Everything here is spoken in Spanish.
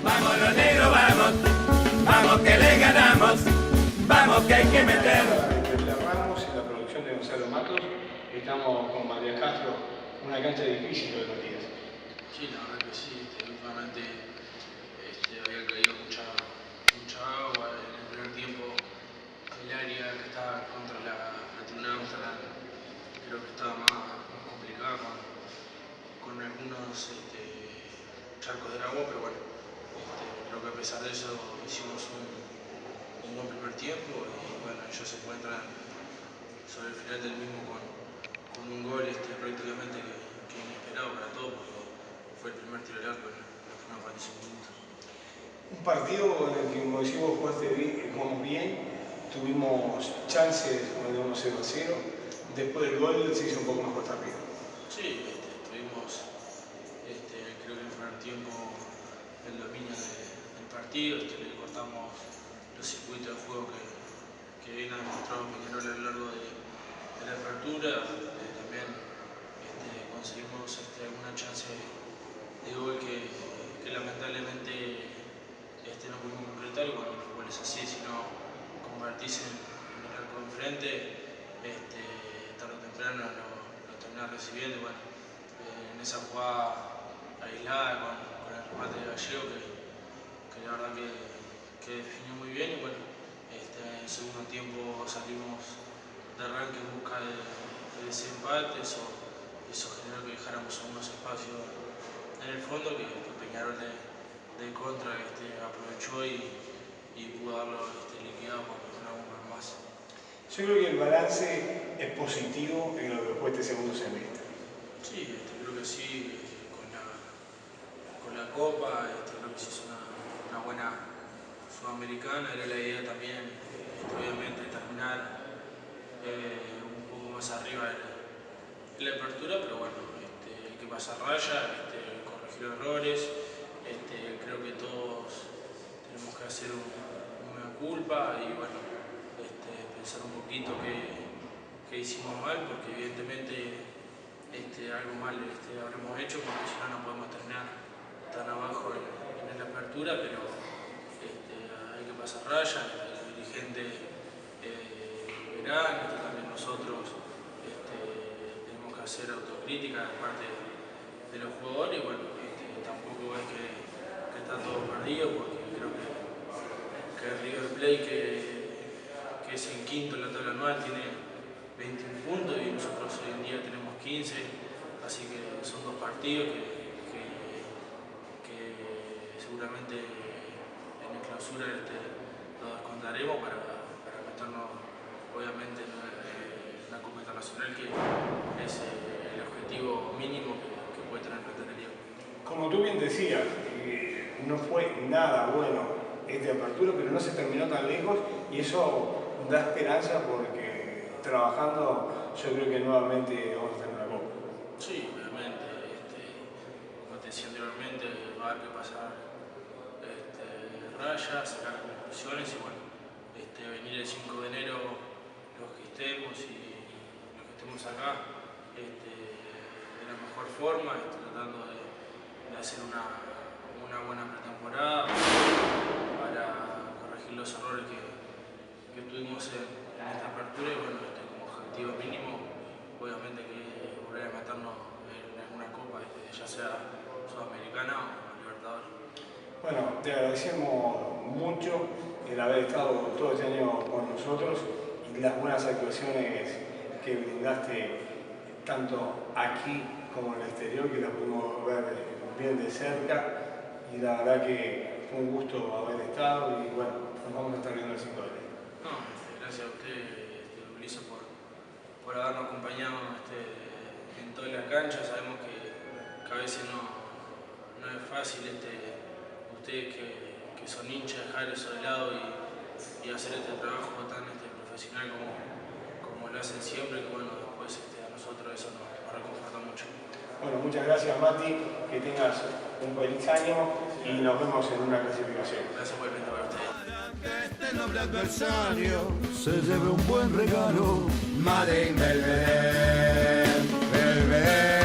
Vamos los negros, vamos, vamos que le ganamos, vamos que hay que meter. Entre Ramos y la producción de Gonzalo Matos, estamos con María Castro, una cancha difícil de los días. Sí, la verdad que sí, últimamente había caído mucha agua en el primer tiempo. El área que estaba contra la tribuna de Amsterdam creo que estaba más complicada con algunos charcos del agua, pero bueno, creo que a pesar de eso hicimos un buen primer tiempo y bueno, ellos se encuentran sobre el final del mismo con un gol prácticamente que inesperado para todos, porque fue el primer tiro al arco en los primeros 45 minutos. Un partido en el que, como decimos, jugamos bien, tuvimos chances de 1-0-0, después del gol se hizo un poco más cuesta arriba. Sí, tuvimos, creo que en el primer tiempo, el dominio del partido, le cortamos los circuitos de juego que bien ha demostrado Peñarol a lo largo de la apertura. También conseguimos alguna chance de gol que lamentablemente no pudimos concretar, y bueno, el fútbol es así, si no convertís en el arco enfrente, tarde o temprano lo terminás recibiendo. Y bueno, en esa jugada aislada con el remate de Gallego, que la verdad que definió muy bien, y bueno, en el segundo tiempo salimos de arranque en busca de desempate. Eso generó que dejáramos algunos espacios en el fondo que Peñarol de contra aprovechó y pudo darlo liquidado con algún gol más. Yo creo que el balance es positivo en lo que fue este segundo semestre. Sí, creo que sí, con la Copa, creo que se hizo una buena Sudamericana. Era la idea también, obviamente, terminar un poco más arriba en la apertura, pero bueno, hay que pasar raya, corregir errores. Creo que todos tenemos que hacer una culpa y bueno, pensar un poquito qué hicimos mal, porque evidentemente algo mal habremos hecho, porque si no podemos terminar tan abajo en la apertura, pero hay que pasar raya. El dirigente verá, también nosotros tenemos que hacer autocrítica de parte de los jugadores. Y bueno, tampoco es que está todo perdido, porque creo que River Plate, que es el quinto en la tabla anual, tiene 21 puntos y nosotros hoy en día tenemos 15, así que son dos partidos que seguramente en la clausura lo descontaremos para meternos obviamente en la Copa Internacional, que es el objetivo mínimo que puede tener el Liga. Como tú bien decías, no fue nada bueno esta apertura, pero no se terminó tan lejos y eso da esperanza, porque trabajando yo creo que nuevamente vamos a tener una Copa. Sí, obviamente, como te decía anteriormente, va a haber que pasar rayas, sacar conclusiones y bueno, venir el 5 de enero los que estemos y los que estemos acá de la mejor forma, tratando de hacer una buena pretemporada para corregir los errores que tuvimos en esta apertura. Y bueno, como objetivo mínimo, obviamente que volver a meternos en alguna copa, ya sea Sudamericana o Libertadores. Bueno, te agradecemos mucho el haber estado todo este año con nosotros y las buenas actuaciones que brindaste tanto aquí como en el exterior, que las pudimos ver bien de cerca, y la verdad que fue un gusto haber estado y bueno, nos vamos a estar viendo el 5 de enero. No, gracias a usted, Ulises, por habernos acompañado en toda la cancha. Sabemos que a veces no es fácil ustedes que son hinchas, dejar eso de lado y hacer este trabajo tan profesional como lo hacen siempre, que bueno, después a nosotros eso nos reconforta mucho. Bueno, muchas gracias, Mati, que tengas un feliz año y nos vemos en una clasificación. Gracias por el evento para ustedes. Para que este noble adversario se lleve un buen regalo. Made in Belvedere, Belvedere.